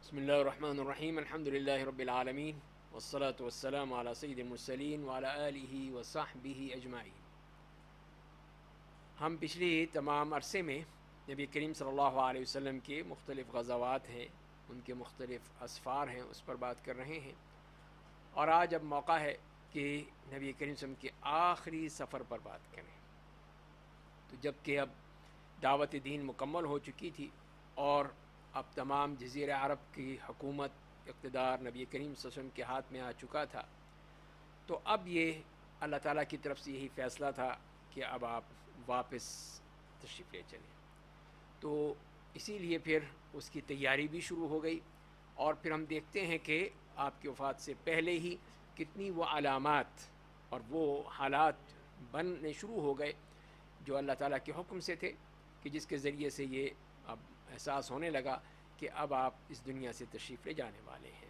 بسم اللہ الرحمن الرحیم الحمد للہ رب العالمین والصلاة والسلام علی سید المرسلین وعلی آلہ وصحبہ اجمعین۔ ہم پچھلی تمام عرصے میں نبی کریم صلی اللہ علیہ وسلم کے مختلف غزوات ہیں، ان کے مختلف اسفار ہیں، اس پر بات کر رہے ہیں، اور آج اب موقع ہے کہ نبی کریم صلی اللہ علیہ وسلم کے آخری سفر پر بات کریں۔ تو جب کہ اب دعوت دین مکمل ہو چکی تھی اور اب تمام جزیرہ عرب کی حکومت اقتدار نبی کریم صلی اللہ علیہ وسلم کے ہاتھ میں آ چکا تھا، تو اب یہ اللہ تعالیٰ کی طرف سے یہی فیصلہ تھا کہ اب آپ واپس تشریف لے چلیں۔ تو اسی لیے پھر اس کی تیاری بھی شروع ہو گئی، اور پھر ہم دیکھتے ہیں کہ آپ کی وفات سے پہلے ہی کتنی وہ علامات اور وہ حالات بننے شروع ہو گئے جو اللہ تعالیٰ کے حکم سے تھے، کہ جس کے ذریعے سے یہ اب احساس ہونے لگا کہ اب آپ اس دنیا سے تشریف لے جانے والے ہیں۔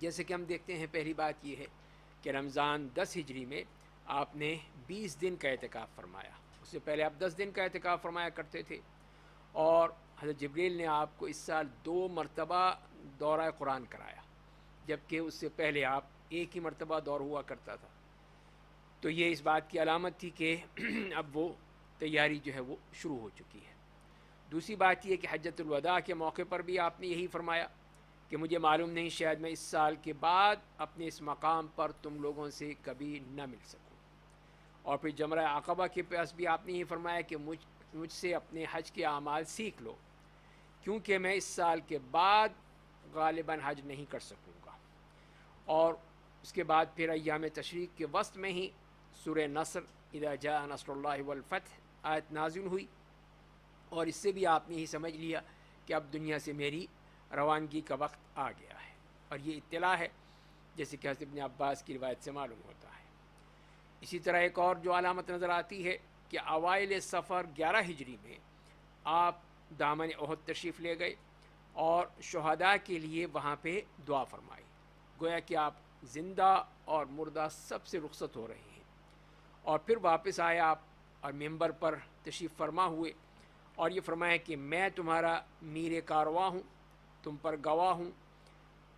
جیسے کہ ہم دیکھتے ہیں، پہلی بات یہ ہے کہ رمضان 10 ہجری میں آپ نے 20 دن کا اعتکاف فرمایا۔ اس سے پہلے آپ 10 دن کا اعتکاف فرمایا کرتے تھے، اور حضرت جبریل نے آپ کو اس سال 2 مرتبہ دورہ قرآن کرایا، جبکہ اس سے پہلے آپ ایک ہی مرتبہ دور ہوا کرتا تھا۔ تو یہ اس بات کی علامت تھی کہ اب وہ تیاری جو ہے وہ شروع ہو چکی ہے۔ دوسری بات یہ کہ حجۃ الوداع کے موقع پر بھی آپ نے یہی فرمایا کہ مجھے معلوم نہیں، شاید میں اس سال کے بعد اپنے اس مقام پر تم لوگوں سے کبھی نہ مل سکوں۔ اور پھر جمرہ عقبہ کے پاس بھی آپ نے یہ فرمایا کہ مجھ سے اپنے حج کے اعمال سیکھ لو، کیونکہ میں اس سال کے بعد غالباً حج نہیں کر سکوں گا۔ اور اس کے بعد پھر ایام تشریق کے وسط میں ہی سورہ نصر اذا جاء نصر اللہ والفتح آیت نازل ہوئی، اور اس سے بھی آپ نے ہی سمجھ لیا کہ اب دنیا سے میری روانگی کا وقت آ گیا ہے۔ اور یہ اطلاع ہے، جیسے کہ حضرت ابن عباس کی روایت سے معلوم ہوتا ہے۔ اسی طرح ایک اور جو علامت نظر آتی ہے کہ اوائل سفر 11 ہجری میں آپ دامن احد تشریف لے گئے اور شہداء کے لیے وہاں پہ دعا فرمائی، گویا کہ آپ زندہ اور مردہ سب سے رخصت ہو رہے ہیں۔ اور پھر واپس آئے آپ اور ممبر پر تشریف فرما ہوئے، اور یہ فرمایا کہ میں تمہارا میر کارواں ہوں، تم پر گواہ ہوں،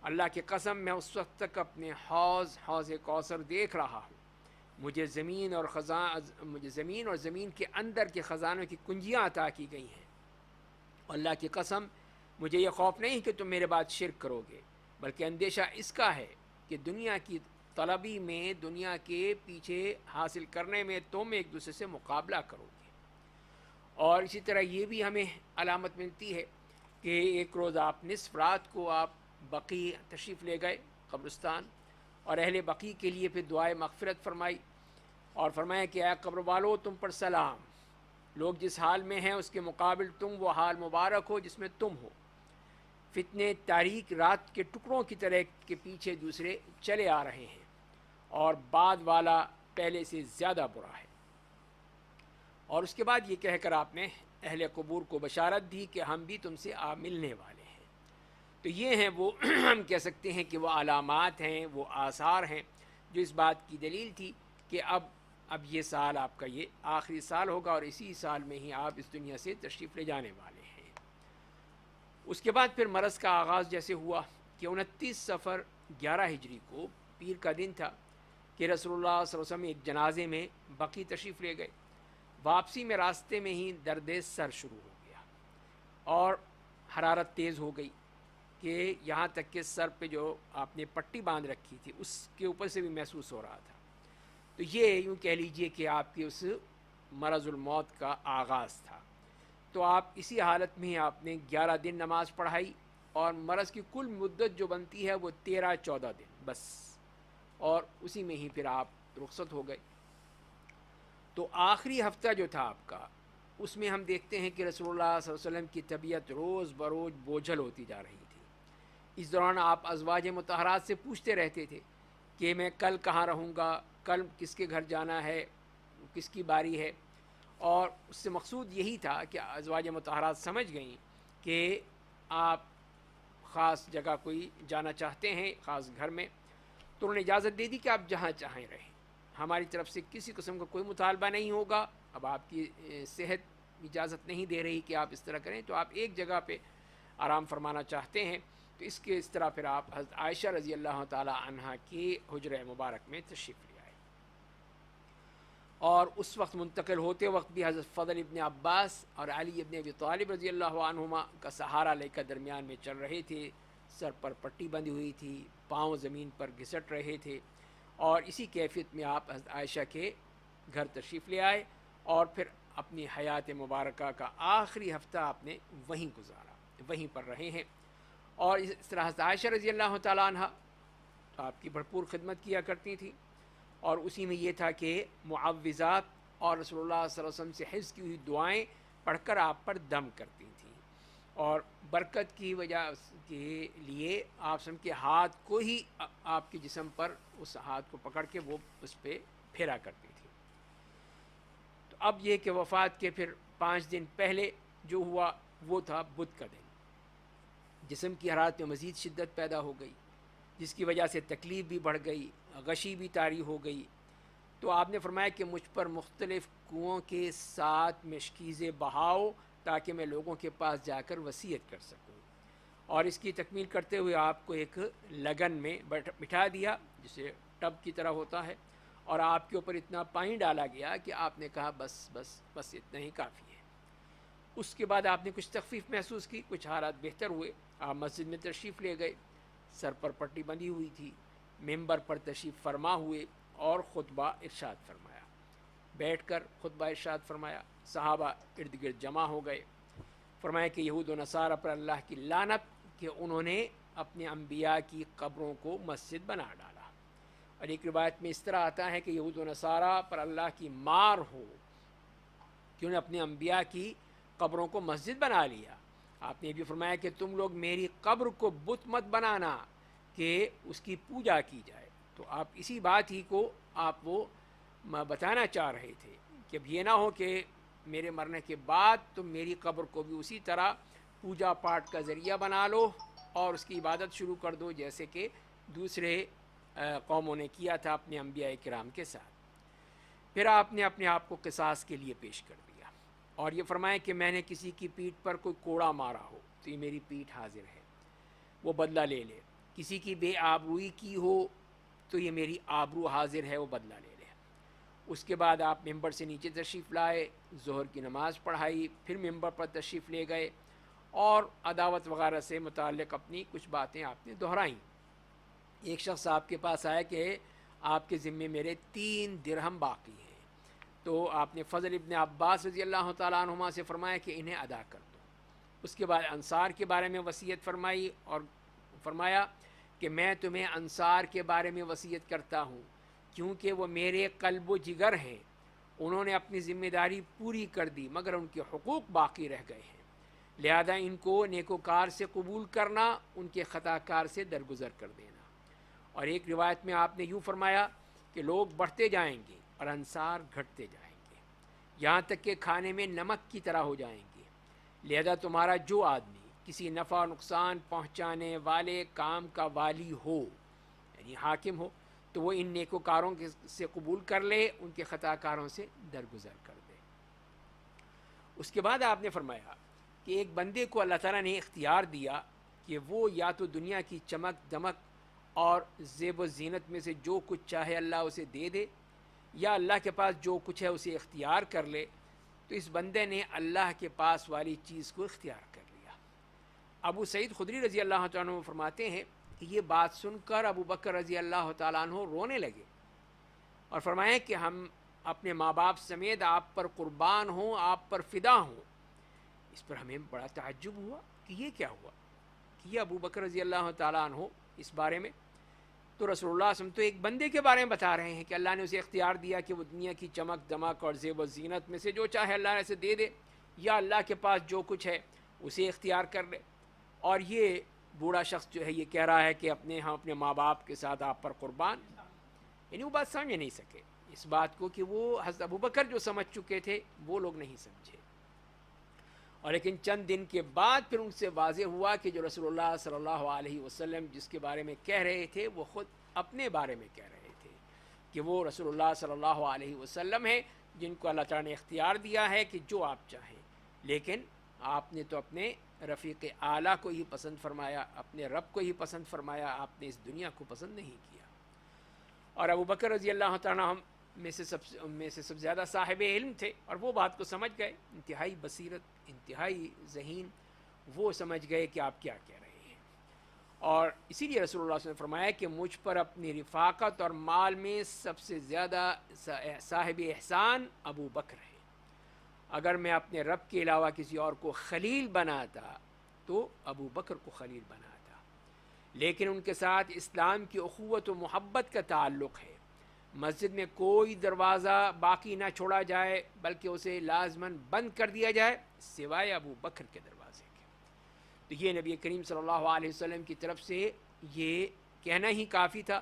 اللہ کی قسم میں اس وقت تک اپنے حوض کوثر دیکھ رہا ہوں، مجھے زمین اور زمین کے اندر کے خزانوں کی کنجیاں عطا کی گئی ہیں۔ اللہ کی قسم مجھے یہ خوف نہیں کہ تم میرے بعد شرک کرو گے، بلکہ اندیشہ اس کا ہے کہ دنیا کی طلبی میں، دنیا کے پیچھے حاصل کرنے میں تم ایک دوسرے سے مقابلہ کرو گے۔ اور اسی طرح یہ بھی ہمیں علامت ملتی ہے کہ ایک روز آپ نصف رات کو آپ بقیع تشریف لے گئے، قبرستان، اور اہل بقیع کے لیے پھر دعائے مغفرت فرمائی، اور فرمایا کہ اے قبر والو تم پر سلام، لوگ جس حال میں ہیں اس کے مقابل تم وہ حال مبارک ہو جس میں تم ہو، فتنے تاریک رات کے ٹکڑوں کی طرح کے پیچھے دوسرے چلے آ رہے ہیں، اور بعد والا پہلے سے زیادہ برا ہے۔ اور اس کے بعد یہ کہہ کر آپ نے اہل قبور کو بشارت دی کہ ہم بھی تم سے ملنے والے ہیں۔ تو یہ ہیں وہ ہم کہہ سکتے ہیں کہ وہ علامات ہیں، وہ آثار ہیں جو اس بات کی دلیل تھی کہ اب یہ سال آپ کا یہ آخری سال ہوگا، اور اسی سال میں ہی آپ اس دنیا سے تشریف لے جانے والے ہیں۔ اس کے بعد پھر مرض کا آغاز جیسے ہوا کہ 29 صفر 11 ہجری کو پیر کا دن تھا کہ رسول اللہ صلی اللہ علیہ وسلم ایک جنازے میں بقیع تشریف لے گئے۔ واپسی میں راستے میں ہی درد سر شروع ہو گیا، اور حرارت تیز ہو گئی کہ یہاں تک کہ سر پہ جو آپ نے پٹی باندھ رکھی تھی اس کے اوپر سے بھی محسوس ہو رہا تھا۔ تو یہ یوں کہہ لیجئے کہ آپ کی اس مرض الموت کا آغاز تھا۔ تو آپ اسی حالت میں آپ نے 11 دن نماز پڑھائی، اور مرض کی کل مدت جو بنتی ہے وہ 13-14 دن بس، اور اسی میں ہی پھر آپ رخصت ہو گئے۔ تو آخری ہفتہ جو تھا آپ کا، اس میں ہم دیکھتے ہیں کہ رسول اللہ صلی اللہ علیہ وسلم کی طبیعت روز بروز بوجھل ہوتی جا رہی تھی۔ اس دوران آپ ازواج مطہرات سے پوچھتے رہتے تھے کہ میں کل کہاں رہوں گا، کل کس کے گھر جانا ہے، کس کی باری ہے، اور اس سے مقصود یہی تھا کہ ازواج مطہرات سمجھ گئیں کہ آپ خاص جگہ کوئی جانا چاہتے ہیں، خاص گھر میں، تو انہوں نے اجازت دے دی کہ آپ جہاں چاہیں رہیں، ہماری طرف سے کسی قسم کا کوئی مطالبہ نہیں ہوگا۔ اب آپ کی صحت اجازت نہیں دے رہی کہ آپ اس طرح کریں، تو آپ ایک جگہ پہ آرام فرمانا چاہتے ہیں تو اس طرح پھر آپ حضرت عائشہ رضی اللہ تعالی عنہا کے حجرہ مبارک میں تشریف لے آئے، اور اس وقت منتقل ہوتے وقت بھی حضرت فضل ابن عباس اور علی ابن ابی طالب رضی اللہ عنہما کا سہارا لے کر درمیان میں چل رہے تھے، سر پر پٹی بندھی ہوئی تھی، پاؤں زمین پر گھسٹ رہے تھے، اور اسی کیفیت میں آپ حضرت عائشہ کے گھر تشریف لے آئے، اور پھر اپنی حیات مبارکہ کا آخری ہفتہ آپ نے وہیں گزارا، وہیں پر رہے ہیں۔ اور اس طرح حضرت عائشہ رضی اللہ تعالیٰ عنہ آپ کی بھرپور خدمت کیا کرتی تھیں، اور اسی میں یہ تھا کہ معوذات اور رسول اللہ صلی اللہ علیہ وسلم سے حفظ کی ہوئی دعائیں پڑھ کر آپ پر دم کرتی تھیں، اور برکت کی وجہ کے لیے آپ سم کے ہاتھ کو ہی آپ کے جسم پر اس ہاتھ کو پکڑ کے وہ اس پہ پھیرا کرتی تھی۔ تو اب یہ کہ وفات کے پھر 5 دن پہلے جو ہوا وہ تھا بدھ کا دن، جسم کی حرارت میں مزید شدت پیدا ہو گئی، جس کی وجہ سے تکلیف بھی بڑھ گئی، غشی بھی طاری ہو گئی۔ تو آپ نے فرمایا کہ مجھ پر مختلف کنوؤں کے ساتھ مشکیزیں بہاؤ تاکہ میں لوگوں کے پاس جا کر وصیت کر سکوں، اور اس کی تکمیل کرتے ہوئے آپ کو ایک لگن میں بٹھا دیا جسے ٹب کی طرح ہوتا ہے، اور آپ کے اوپر اتنا پانی ڈالا گیا کہ آپ نے کہا بس بس بس اتنا ہی کافی ہے۔ اس کے بعد آپ نے کچھ تخفیف محسوس کی، کچھ حالات بہتر ہوئے، آپ مسجد میں تشریف لے گئے، سر پر پٹی بندھی ہوئی تھی، ممبر پر تشریف فرما ہوئے اور خطبہ ارشاد فرمایا، بیٹھ کر خطبہ ارشاد فرمایا، صحابہ ارد گرد جمع ہو گئے، فرمایا کہ یہود و نصارہ پر اللہ کی لعنت کہ انہوں نے اپنے انبیاء کی قبروں کو مسجد بنا ڈالا۔ اور ایک روایت میں اس طرح آتا ہے کہ یہود و نصارہ پر اللہ کی مار ہو کہ انہوں نے اپنے انبیاء کی قبروں کو مسجد بنا لیا۔ آپ نے بھی فرمایا کہ تم لوگ میری قبر کو بت مت بنانا کہ اس کی پوجا کی جائے۔ تو آپ اسی بات ہی کو آپ وہ بتانا چاہ رہے تھے کہ اب یہ نہ ہو کہ میرے مرنے کے بعد تم میری قبر کو بھی اسی طرح پوجا پاٹ کا ذریعہ بنا لو اور اس کی عبادت شروع کر دو، جیسے کہ دوسرے قوموں نے کیا تھا اپنے انبیاء کرام کے ساتھ۔ پھر آپ نے اپنے آپ کو قصاص کے لیے پیش کر دیا، اور یہ فرمایا کہ میں نے کسی کی پیٹھ پر کوئی کوڑا مارا ہو تو یہ میری پیٹھ حاضر ہے، وہ بدلہ لے لے، کسی کی بے آبروئی کی ہو تو یہ میری آبرو حاضر ہے، وہ بدلہ لے لے۔ اس کے بعد آپ ممبر سے نیچے تشریف لائے، ظہر کی نماز پڑھائی، پھر ممبر پر تشریف لے گئے، اور عداوت وغیرہ سے متعلق اپنی کچھ باتیں آپ نے دہرائیں۔ ایک شخص آپ کے پاس آیا کہ آپ کے ذمے میرے 3 درہم باقی ہیں، تو آپ نے فضل ابن عباس رضی اللہ تعالیٰ عنہما سے فرمایا کہ انہیں ادا کر دو۔ اس کے بعد انصار کے بارے میں وصیت فرمائی اور فرمایا کہ میں تمہیں انصار کے بارے میں وصیت کرتا ہوں کیونکہ وہ میرے قلب و جگر ہیں، انہوں نے اپنی ذمہ داری پوری کر دی مگر ان کے حقوق باقی رہ گئے ہیں، لہذا ان کو نیکوکار سے قبول کرنا، ان کے خطا کار سے درگزر کر دینا۔ اور ایک روایت میں آپ نے یوں فرمایا کہ لوگ بڑھتے جائیں گے اور انصار گھٹتے جائیں گے، یہاں تک کہ کھانے میں نمک کی طرح ہو جائیں گے، لہذا تمہارا جو آدمی کسی نفع نقصان پہنچانے والے کام کا والی ہو، یعنی حاکم ہو، تو وہ ان نیکوکاروں سے قبول کر لے، ان کے خطا کاروں سے درگزر کر دے۔ اس کے بعد آپ نے فرمایا کہ ایک بندے کو اللہ تعالیٰ نے اختیار دیا کہ وہ یا تو دنیا کی چمک دمک اور زیب و زینت میں سے جو کچھ چاہے اللہ اسے دے دے، یا اللہ کے پاس جو کچھ ہے اسے اختیار کر لے۔ تو اس بندے نے اللہ کے پاس والی چیز کو اختیار کر لیا۔ ابو سعید خدری رضی اللہ تعالیٰ عنہ فرماتے ہیں کہ یہ بات سن کر ابو بکر رضی اللہ تعالیٰ عنہ رونے لگے اور فرمائے کہ ہم اپنے ماں باپ سمیت آپ پر قربان ہوں، آپ پر فدا ہوں۔ اس پر ہمیں بڑا تعجب ہوا کہ یہ کیا ہوا، کہ یہ ابو بکر رضی اللہ تعالیٰ عنہ اس بارے میں، تو رسول اللہ صلی اللہ علیہ وسلم تو ایک بندے کے بارے میں بتا رہے ہیں کہ اللہ نے اسے اختیار دیا کہ وہ دنیا کی چمک دمک اور زیب و زینت میں سے جو چاہے اللہ اسے دے دے، یا اللہ کے پاس جو کچھ ہے اسے اختیار کر لے۔ اور یہ بوڑھا شخص جو ہے یہ کہہ رہا ہے کہ ہم اپنے ماں باپ کے ساتھ آپ پر قربان، یعنی وہ بات سمجھ نہیں سکے اس بات کو کہ وہ حضرت ابو بکر جو سمجھ چکے تھے وہ لوگ نہیں سمجھے۔ اور لیکن چند دن کے بعد پھر ان سے واضح ہوا کہ جو رسول اللہ صلی اللہ علیہ وسلم جس کے بارے میں کہہ رہے تھے وہ خود اپنے بارے میں کہہ رہے تھے کہ وہ رسول اللہ صلی اللہ علیہ وسلم ہیں جن کو اللہ تعالیٰ نے اختیار دیا ہے کہ جو آپ چاہیں، لیکن آپ نے تو اپنے رفیق اعلیٰ کو ہی پسند فرمایا، اپنے رب کو ہی پسند فرمایا، آپ نے اس دنیا کو پسند نہیں کیا۔ اور ابو بکر رضی اللہ تعالیٰ ہم میں سے سب زیادہ صاحب علم تھے، اور وہ بات کو سمجھ گئے، انتہائی بصیرت، انتہائی ذہین، وہ سمجھ گئے کہ آپ کیا کہہ رہے ہیں۔ اور اسی لیے رسول اللہ صلی اللہ علیہ وسلم نے فرمایا کہ مجھ پر اپنی رفاقت اور مال میں سب سے زیادہ صاحب احسان ابو بکر ہے۔ اگر میں اپنے رب کے علاوہ کسی اور کو خلیل بناتا تو ابو بکر کو خلیل بناتا، لیکن ان کے ساتھ اسلام کی اخوت و محبت کا تعلق ہے۔ مسجد میں کوئی دروازہ باقی نہ چھوڑا جائے بلکہ اسے لازماً بند کر دیا جائے سوائے ابو بکر کے دروازے کے۔ تو یہ نبی کریم صلی اللہ علیہ وسلم کی طرف سے یہ کہنا ہی کافی تھا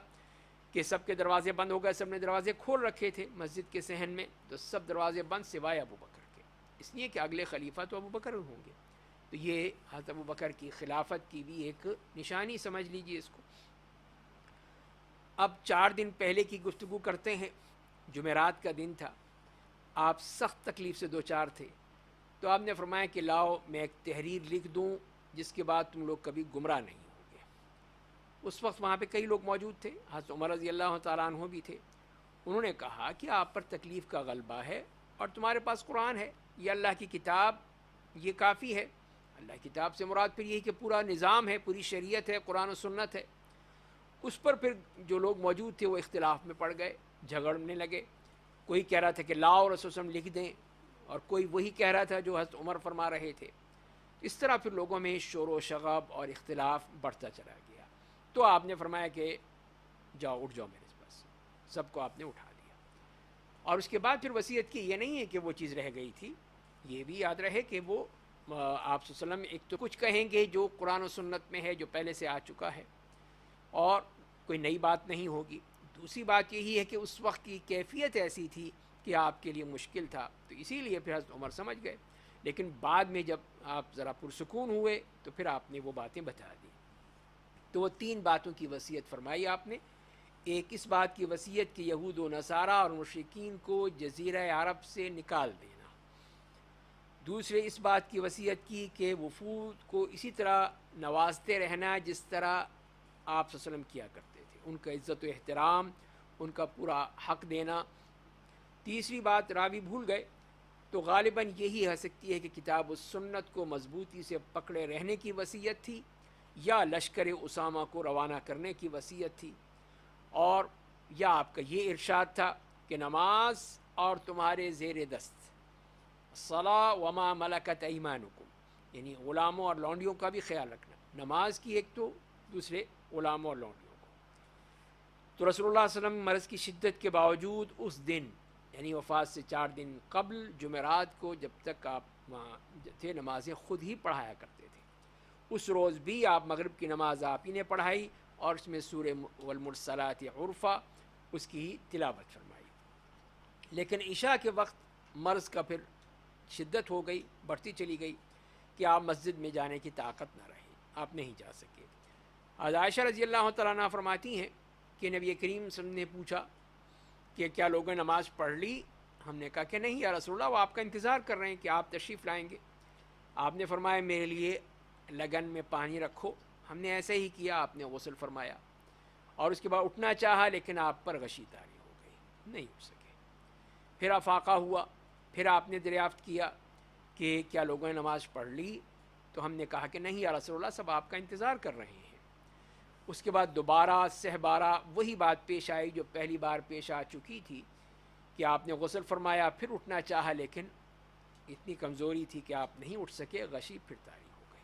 کہ سب کے دروازے بند ہو گئے، سب نے دروازے کھول رکھے تھے مسجد کے صحن میں، تو سب دروازے بند سوائے ابو بکر کے، اس لیے کہ اگلے خلیفہ تو ابو بکر ہوں گے۔ تو یہ حضرت ابو بکر کی خلافت کی بھی ایک نشانی سمجھ لیجئے اس کو۔ اب 4 دن پہلے کی گفتگو کرتے ہیں۔ جمعرات کا دن تھا، آپ سخت تکلیف سے دوچار تھے، تو آپ نے فرمایا کہ لاؤ میں ایک تحریر لکھ دوں جس کے بعد تم لوگ کبھی گمراہ نہیں ہوں گے۔ اس وقت وہاں پہ کئی لوگ موجود تھے، حضرت عمر رضی اللہ تعالیٰ عنہ بھی تھے۔ انہوں نے کہا کہ آپ پر تکلیف کا غلبہ ہے اور تمہارے پاس قرآن ہے، یہ اللہ کی کتاب، یہ کافی ہے۔ اللہ کی کتاب سے مراد پھر یہی کہ پورا نظام ہے، پوری شریعت ہے، قرآن و سنت ہے۔ اس پر پھر جو لوگ موجود تھے وہ اختلاف میں پڑ گئے، جھگڑنے لگے۔ کوئی کہہ رہا تھا کہ لاؤ رسول صلی اللہ علیہ وسلم لکھ دیں، اور کوئی وہی کہہ رہا تھا جو حضرت عمر فرما رہے تھے۔ اس طرح پھر لوگوں میں شور و شغب اور اختلاف بڑھتا چلا گیا۔ تو آپ نے فرمایا کہ جاؤ اٹھ جاؤ میرے پاس، سب کو آپ نے اٹھا دیا۔ اور اس کے بعد پھر وصیت کی، یہ نہیں ہے کہ وہ چیز رہ گئی تھی، یہ بھی یاد رہے کہ وہ آپ صلی اللہ علیہ وسلم ایک تو کچھ کہیں گے جو قرآن و سنت میں ہے، جو پہلے سے آ چکا ہے، اور کوئی نئی بات نہیں ہوگی۔ دوسری بات یہی ہے کہ اس وقت کی کیفیت ایسی تھی کہ آپ کے لیے مشکل تھا، تو اسی لیے پھر حضرت عمر سمجھ گئے۔ لیکن بعد میں جب آپ ذرا پرسکون ہوئے تو پھر آپ نے وہ باتیں بتا دی۔ تو وہ 3 باتوں کی وصیت فرمائی آپ نے۔ ایک اس بات کی وصیت کہ یہود و نصارہ اور مشرکین کو جزیرہ عرب سے نکال دینا۔ دوسرے اس بات کی وصیت کی کہ وفود کو اسی طرح نوازتے رہنا جس طرح آپ صلی اللہ علیہ وسلم کیا کرتے تھے، ان کا عزت و احترام، ان کا پورا حق دینا۔ تیسری بات راوی بھول گئے، تو غالباً یہی ہو سکتی ہے کہ کتاب و سنت کو مضبوطی سے پکڑے رہنے کی وصیت تھی، یا لشکر اسامہ کو روانہ کرنے کی وصیت تھی، اور یا آپ کا یہ ارشاد تھا کہ نماز اور تمہارے زیر دست، الصلاۃ وما ملکت ایمانکم، یعنی غلاموں اور لونڈیوں کا بھی خیال رکھنا، نماز کی ایک تو، دوسرے غلاموں اور لونڈیوں کو۔ تو رسول اللہ صلی اللہ علیہ وسلم مرض کی شدت کے باوجود اس دن یعنی وفات سے 4 دن قبل جمعرات کو جب تک آپ وہاں تھے نمازیں خود ہی پڑھایا کرتے تھے۔ اس روز بھی آپ مغرب کی نماز آپ ہی نے پڑھائی، اور اس میں سورہ والمرسلات عرفا اس کی ہی تلاوت فرمائی۔ لیکن عشاء کے وقت مرض کا پھر شدت ہو گئی، بڑھتی چلی گئی کہ آپ مسجد میں جانے کی طاقت نہ رہی، آپ نہیں جا سکے۔ عائشہ رضی اللہ تعالیٰ عنہ فرماتی ہیں کہ نبی کریم صلی اللہ علیہ وسلم نے پوچھا کہ کیا لوگوں نے نماز پڑھ لی؟ ہم نے کہا کہ نہیں یا رسول اللہ، وہ آپ کا انتظار کر رہے ہیں کہ آپ تشریف لائیں گے۔ آپ نے فرمایا میرے لیے لگن میں پانی رکھو۔ ہم نے ایسے ہی کیا، آپ نے غسل فرمایا، اور اس کے بعد اٹھنا چاہا لیکن آپ پر غشی طاری ہو گئی، نہیں اٹھ سکے۔ پھر افاقہ ہوا، پھر آپ نے دریافت کیا کہ کیا لوگوں نے نماز پڑھ لی؟ تو ہم نے کہا کہ نہیں یا رسول اللہ، سب آپ کا انتظار کر رہے ہیں۔ اس کے بعد دوبارہ سہبارہ وہی بات پیش آئی جو پہلی بار پیش آ چکی تھی کہ آپ نے غسل فرمایا، پھر اٹھنا چاہا لیکن اتنی کمزوری تھی کہ آپ نہیں اٹھ سکے، غشی پھر طاری ہو گئی۔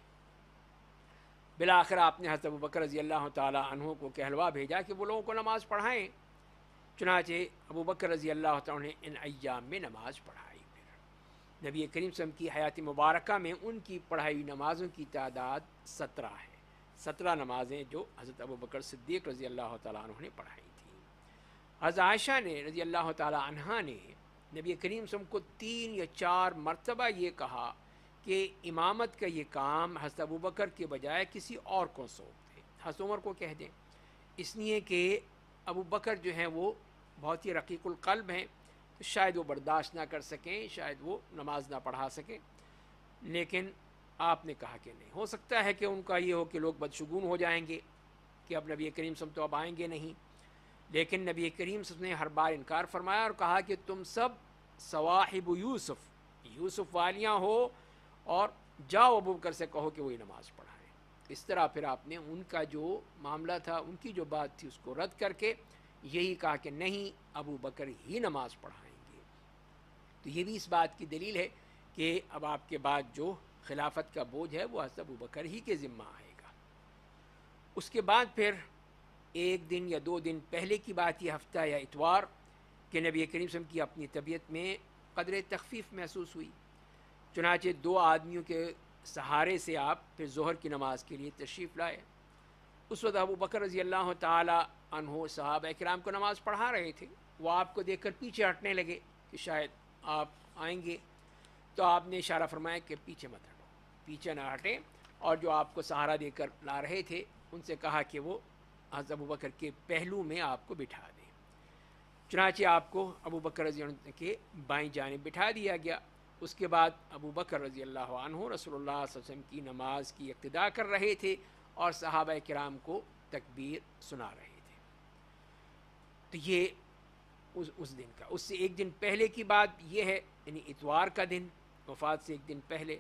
بالآخر آپ نے حضرت ابو بکر رضی اللہ تعالیٰ عنہ کو کہلوا بھیجا کہ وہ لوگوں کو نماز پڑھائیں۔ چنانچہ ابو بکر رضی اللہ تعالیٰ نے ان ایام میں نماز پڑھائی۔ پھر نبی کریم صلی اللہ علیہ وسلم کی حیات مبارکہ میں ان کی پڑھائی ہوئی نمازوں کی تعداد 17 ہے، 17 نمازیں جو حضرت ابو بکر صدیق رضی اللہ تعالیٰ عنہ نے پڑھائی تھیں۔ حضرت عائشہ نے رضی اللہ تعالیٰ عنہا نے نبی کریم صلی اللہ علیہ وسلم کو 3 یا 4 مرتبہ یہ کہا کہ امامت کا یہ کام حضرت ابو بکر کے بجائے کسی اور کو سونپ دیں، حضرت عمر کو کہہ دیں، اس لیے کہ ابو بکر جو ہیں وہ بہت ہی رقیق القلب ہیں، تو شاید وہ برداشت نہ کر سکیں، شاید وہ نماز نہ پڑھا سکیں۔ لیکن آپ نے کہا کہ نہیں. ہو سکتا ہے کہ ان کا یہ ہو کہ لوگ بدشگون ہو جائیں گے کہ اب نبی کریم صلی اللہ علیہ وسلم تو اب آئیں گے نہیں، لیکن نبی کریم صلی اللہ علیہ وسلم نے ہر بار انکار فرمایا اور کہا کہ تم سب صواحب یوسف والیاں ہو، اور جاؤ ابو بکر سے کہو کہ وہی نماز پڑھائیں. اس طرح پھر آپ نے ان کا جو معاملہ تھا، ان کی جو بات تھی، اس کو رد کر کے یہی کہا کہ نہیں، ابو بکر ہی نماز پڑھائیں گے. تو یہ بھی اس بات کی دلیل ہے کہ اب آپ کے بعد جو خلافت کا بوجھ ہے وہ حضرت ابو بکر ہی کے ذمہ آئے گا. اس کے بعد پھر ایک دن یا 2 دن پہلے کی بات، یہ ہفتہ یا اتوار، کہ نبی کریم صلی اللہ علیہ وسلم کی اپنی طبیعت میں قدر تخفیف محسوس ہوئی. چنانچہ 2 آدمیوں کے سہارے سے آپ پھر ظہر کی نماز کے لیے تشریف لائے. اس وقت ابو بکر رضی اللہ تعالی عنہ صحابہ کرام کو نماز پڑھا رہے تھے. وہ آپ کو دیکھ کر پیچھے ہٹنے لگے کہ شاید آپ آئیں گے، تو آپ نے اشارہ فرمایا کہ پیچھے مت ہٹو، پیچھے نہ ہٹیں، اور جو آپ کو سہارا دے کر لا رہے تھے ان سے کہا کہ وہ حضرت ابو بکر کے پہلو میں آپ کو بٹھا دیں. چنانچہ آپ کو ابو بکر رضی اللہ عنہ کے بائیں جانب بٹھا دیا گیا. اس کے بعد ابو بکر رضی اللہ عنہ رسول اللہ صلی اللہ علیہ وسلم کی نماز کی اقتدا کر رہے تھے اور صحابہ کرام کو تکبیر سنا رہے تھے. تو یہ اس دن کا، اس سے ایک دن پہلے کی بات یہ ہے، یعنی اتوار کا دن، وفات سے ایک دن پہلے،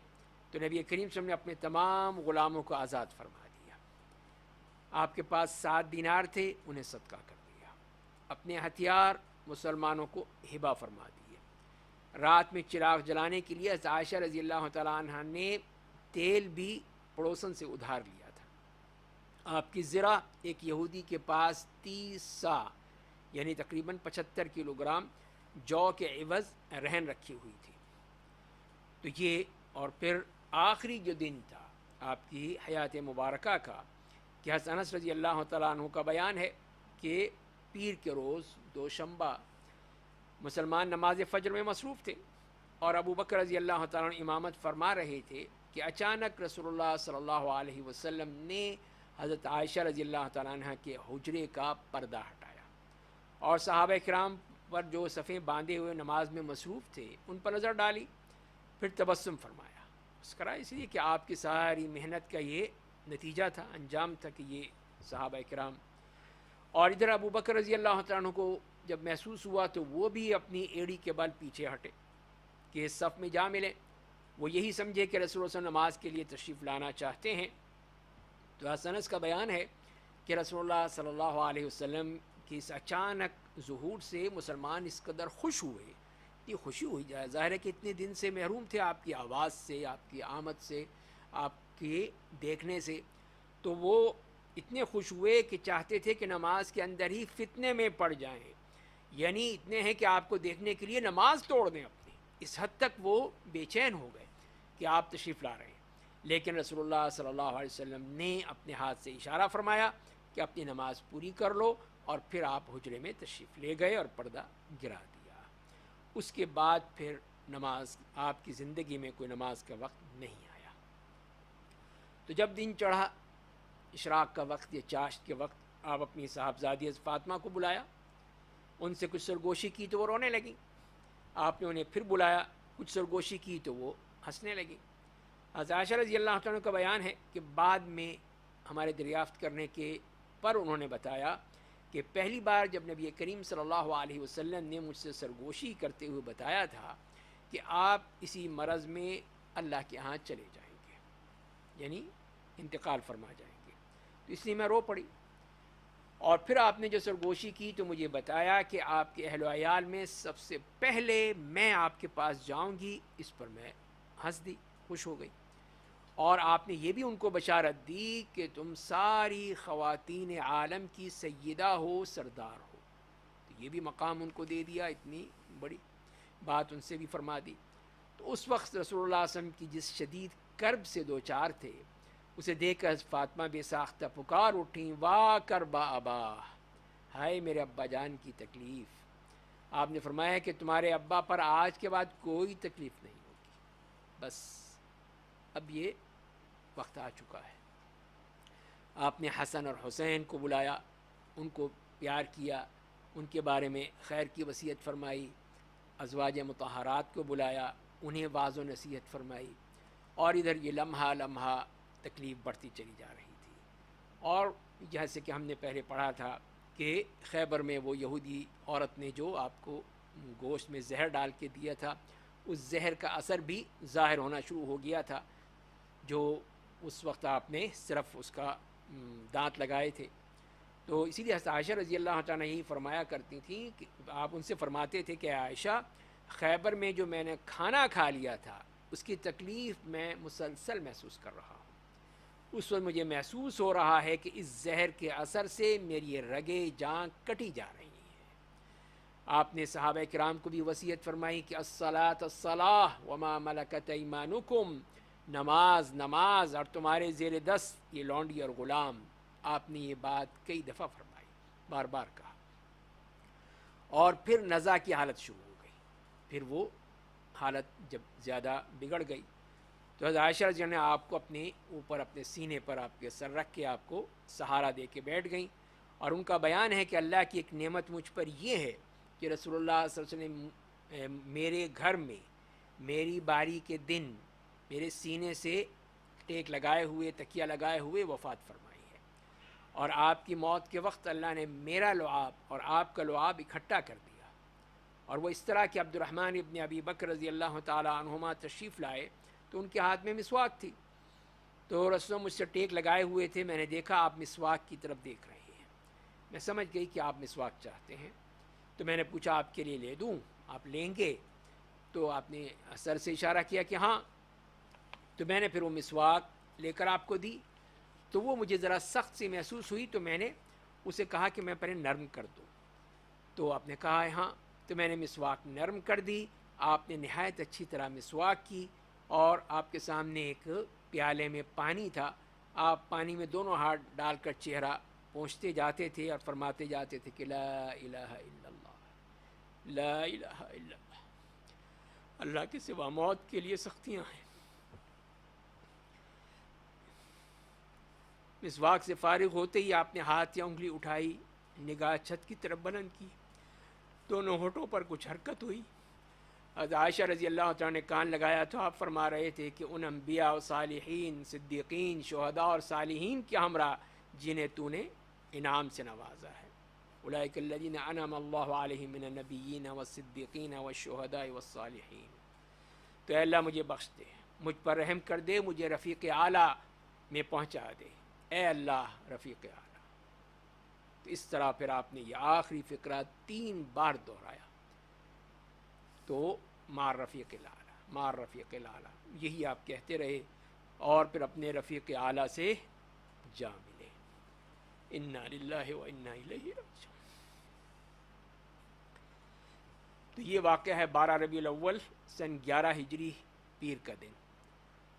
تو نبی کریم صلی اللہ علیہ وسلم نے اپنے تمام غلاموں کو آزاد فرما دیا. آپ کے پاس 7 دینار تھے، انہیں صدقہ کر دیا. اپنے ہتھیار مسلمانوں کو ہبہ فرما دیے. رات میں چراغ جلانے کے لیے عائشہ رضی اللہ تعالیٰ عنہ نے تیل بھی پڑوسن سے ادھار لیا تھا. آپ کی زرہ ایک یہودی کے پاس 30 سا یعنی تقریباً 75 کلو گرام جو کے عوض رہن رکھی ہوئی تھی. تو یہ، اور پھر آخری جو دن تھا آپ کی حیات مبارکہ کا، کہ حضرت انس رضی اللہ تعالیٰ عنہ کا بیان ہے کہ پیر کے روز دوشنبہ مسلمان نماز فجر میں مصروف تھے اور ابو بکر رضی اللہ تعالیٰ عنہ امامت فرما رہے تھے کہ اچانک رسول اللہ صلی اللہ علیہ وسلم نے حضرت عائشہ رضی اللہ تعالیٰ عنہ کے حجرے کا پردہ ہٹایا اور صحابہ کرام پر جو صفیں باندھے ہوئے نماز میں مصروف تھے ان پر نظر ڈالی، پھر تبسم فرمایا. مسکرا اس لیے کہ آپ کی ساری محنت کا یہ نتیجہ تھا، انجام تھا کہ یہ صحابہ کرام. اور ادھر ابو بکر رضی اللہ تعالیٰ عنہ کو جب محسوس ہوا تو وہ بھی اپنی ایڑی کے بل پیچھے ہٹے کہ اس صف میں جا ملے. وہ یہی سمجھے کہ رسول اللہ صلی اللہ علیہ وسلم نماز کے لیے تشریف لانا چاہتے ہیں. تو انس کا بیان ہے کہ رسول اللہ صلی اللہ علیہ وسلم کی اس اچانک ظہور سے مسلمان اس قدر خوش ہوئے، اتنی خوشی ہوئی جائے. ظاہر ہے کہ اتنے دن سے محروم تھے آپ کی آواز سے، آپ کی آمد سے، آپ کے دیکھنے سے. تو وہ اتنے خوش ہوئے کہ چاہتے تھے کہ نماز کے اندر ہی فتنے میں پڑ جائیں، یعنی اتنے ہیں کہ آپ کو دیکھنے کے لیے نماز توڑ دیں اپنی. اس حد تک وہ بے چین ہو گئے کہ آپ تشریف لا رہے ہیں. لیکن رسول اللہ صلی اللہ علیہ وسلم نے اپنے ہاتھ سے اشارہ فرمایا کہ اپنی نماز پوری کر لو، اور پھر آپ حجرے میں تشریف لے گئے اور پردہ گرا دیا. اس کے بعد پھر نماز آپ کی زندگی میں کوئی نماز کا وقت نہیں آیا. تو جب دن چڑھا، اشراق کا وقت یا چاشت کے وقت، آپ اپنی صاحبزادی فاطمہ کو بلایا، ان سے کچھ سرگوشی کی تو وہ رونے لگیں. آپ نے انہیں پھر بلایا، کچھ سرگوشی کی تو وہ ہنسنے لگیں. حضرت عائشہ رضی اللہ عنہ کا بیان ہے کہ بعد میں ہمارے دریافت کرنے کے پر انہوں نے بتایا کہ پہلی بار جب نبی کریم صلی اللہ علیہ وسلم نے مجھ سے سرگوشی کرتے ہوئے بتایا تھا کہ آپ اسی مرض میں اللہ کے ہاں چلے جائیں گے، یعنی انتقال فرما جائیں گے، تو اس لیے میں رو پڑی. اور پھر آپ نے جو سرگوشی کی تو مجھے بتایا کہ آپ کے اہل و عیال میں سب سے پہلے میں آپ کے پاس جاؤں گی. اس پر میں ہنس دی، خوش ہو گئی. اور آپ نے یہ بھی ان کو بشارت دی کہ تم ساری خواتین عالم کی سیدہ ہو، سردار ہو. تو یہ بھی مقام ان کو دے دیا، اتنی بڑی بات ان سے بھی فرما دی. تو اس وقت رسول اللہ صلی اللہ علیہ وسلم کی جس شدید کرب سے دوچار تھے، اسے دیکھ کر فاطمہ بے ساختہ پکار اٹھیں، واہ کربا ابا، ہائے میرے ابا جان کی تکلیف. آپ نے فرمایا کہ تمہارے ابا پر آج کے بعد کوئی تکلیف نہیں ہوگی، بس اب یہ وقت آ چکا ہے. آپ نے حسن اور حسین کو بلایا، ان کو پیار کیا، ان کے بارے میں خیر کی وصیت فرمائی. ازواج مطہرات کو بلایا، انہیں واعظ و نصیحت فرمائی. اور ادھر یہ لمحہ لمحہ تکلیف بڑھتی چلی جا رہی تھی. اور جیسے کہ ہم نے پہلے پڑھا تھا کہ خیبر میں وہ یہودی عورت نے جو آپ کو گوشت میں زہر ڈال کے دیا تھا، اس زہر کا اثر بھی ظاہر ہونا شروع ہو گیا تھا، جو اس وقت آپ نے صرف اس کا دانت لگائے تھے. تو اسی لیے عائشہ رضی اللہ تعالیٰ یہی فرمایا کرتی تھیں کہ آپ ان سے فرماتے تھے کہ عائشہ، خیبر میں جو میں نے کھانا کھا لیا تھا اس کی تکلیف میں مسلسل محسوس کر رہا ہوں. اس وقت مجھے محسوس ہو رہا ہے کہ اس زہر کے اثر سے میری رگیں جان کٹی جا رہی ہیں. آپ نے صحابہ کرام کو بھی وصیت فرمائی کہ الصلاۃ الصلاۃ وما ملکت ایمانکم، نماز نماز اور تمہارے زیر دست یہ لونڈی اور غلام. آپ نے یہ بات کئی دفعہ فرمائی، بار بار کہا. اور پھر نزع کی حالت شروع ہو گئی. پھر وہ حالت جب زیادہ بگڑ گئی تو حضرت عائشہ رضی اللہ عنہا آپ کو اپنے اوپر اپنے سینے پر آپ کے سر رکھ کے آپ کو سہارا دے کے بیٹھ گئیں. اور ان کا بیان ہے کہ اللہ کی ایک نعمت مجھ پر یہ ہے کہ رسول اللہ صلی اللہ علیہ وسلم میرے گھر میں میری باری کے دن میرے سینے سے ٹیک لگائے ہوئے، تکیہ لگائے ہوئے وفات فرمائی ہے. اور آپ کی موت کے وقت اللہ نے میرا لعاب اور آپ کا لعاب اکٹھا کر دیا. اور وہ اس طرح کہ عبد الرحمن ابن ابی بکر رضی اللہ تعالیٰ عنہما تشریف لائے تو ان کے ہاتھ میں مسواک تھی. تو رسول مجھ سے ٹیک لگائے ہوئے تھے، میں نے دیکھا آپ مسواک کی طرف دیکھ رہے ہیں. میں سمجھ گئی کہ آپ مسواک چاہتے ہیں، تو میں نے پوچھا آپ کے لیے لے دوں؟ آپ لیں گے؟ تو آپ نے سر سے اشارہ کیا کہ ہاں. تو میں نے پھر وہ مسواک لے کر آپ کو دی. تو وہ مجھے ذرا سخت سی محسوس ہوئی، تو میں نے اسے کہا کہ میں پہلے نرم کر دوں. تو آپ نے کہا ہے ہاں. تو میں نے مسواک نرم کر دی. آپ نے نہایت اچھی طرح مسواک کی اور آپ کے سامنے ایک پیالے میں پانی تھا. آپ پانی میں دونوں ہاتھ ڈال کر چہرہ پہنچتے جاتے تھے اور فرماتے جاتے تھے کہ لا الہ الا اللہ، لا الہ الا اللہ. اللہ کے سوا موت کے لیے سختیاں ہیں. مسواک سے فارغ ہوتے ہی آپ نے ہاتھ یا انگلی اٹھائی، نگاہ چھت کی طرف بلند کی. دونوں ہونٹوں پر کچھ حرکت ہوئی. حضرت عائشہ رضی اللہ تعالیٰ نے کان لگایا تو آپ فرما رہے تھے کہ ان انبیاء و صالحین، صدیقین، شہداء اور صالحین کے ہمراہ جنہیں تو نے انعام سے نوازا ہے. اولئک الذین انعم اللہ علیہم من النبیین والصدیقین والشہداء والصالحین. تو اے اللہ مجھے بخش دے، مجھ پر رحم کر دے، مجھے رفیق اعلیٰ میں پہنچا دے. اے اللہ رفیق اعلیٰ. تو اس طرح پھر آپ نے یہ آخری فقرہ 3 بار دہرایا. تو مار رفیق الاعلیٰ، مار رفیق الاعلیٰ، یہی آپ کہتے رہے اور پھر اپنے رفیق اعلیٰ سے جا ملے. انا للہ و انا الیہ راجعون. تو یہ واقعہ ہے 12 ربیع الاول سن 11 ہجری پیر کا دن.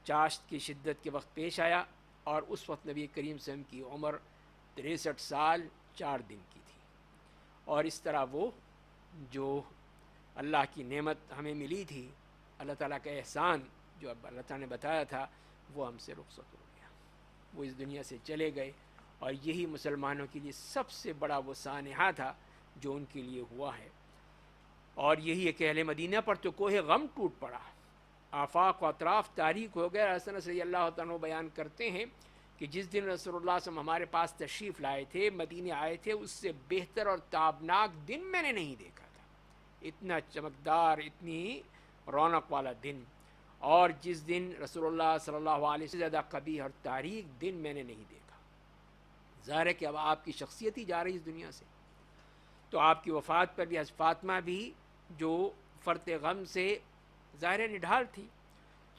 چاشت کی شدت کے وقت پیش آیا اور اس وقت نبی کریم صلی اللہ علیہ وسلم کی عمر 63 سال 4 دن کی تھی. اور اس طرح وہ جو اللہ کی نعمت ہمیں ملی تھی، اللہ تعالیٰ کا احسان جو اب اللہ تعالیٰ نے بتایا تھا، وہ ہم سے رخصت ہو گیا. وہ اس دنیا سے چلے گئے. اور یہی مسلمانوں کے لیے سب سے بڑا وہ سانحہ تھا جو ان کے لیے ہوا ہے. اور یہی ہے کہ اہل مدینہ پر تو کوہ غم ٹوٹ پڑا، آفاق و اطراف تاریک ہو گئے. حسن رضی اللہ تعالیٰ بیان کرتے ہیں کہ جس دن رسول اللہ صلی اللہ علیہ وسلم ہمارے پاس تشریف لائے تھے، مدینے آئے تھے، اس سے بہتر اور تابناک دن میں نے نہیں دیکھا تھا. اتنا چمکدار، اتنی رونق والا دن. اور جس دن رسول اللہ صلی اللہ علیہ وسلم سے زیادہ قبیح اور تاریک دن میں نے نہیں دیکھا. ظاہر ہے کہ اب آپ کی شخصیت ہی جا رہی اس دنیا سے. تو آپ کی وفات پر بھی حضرت فاطمہ بھی جو فرط غم سے ظاہر نڈھال تھی،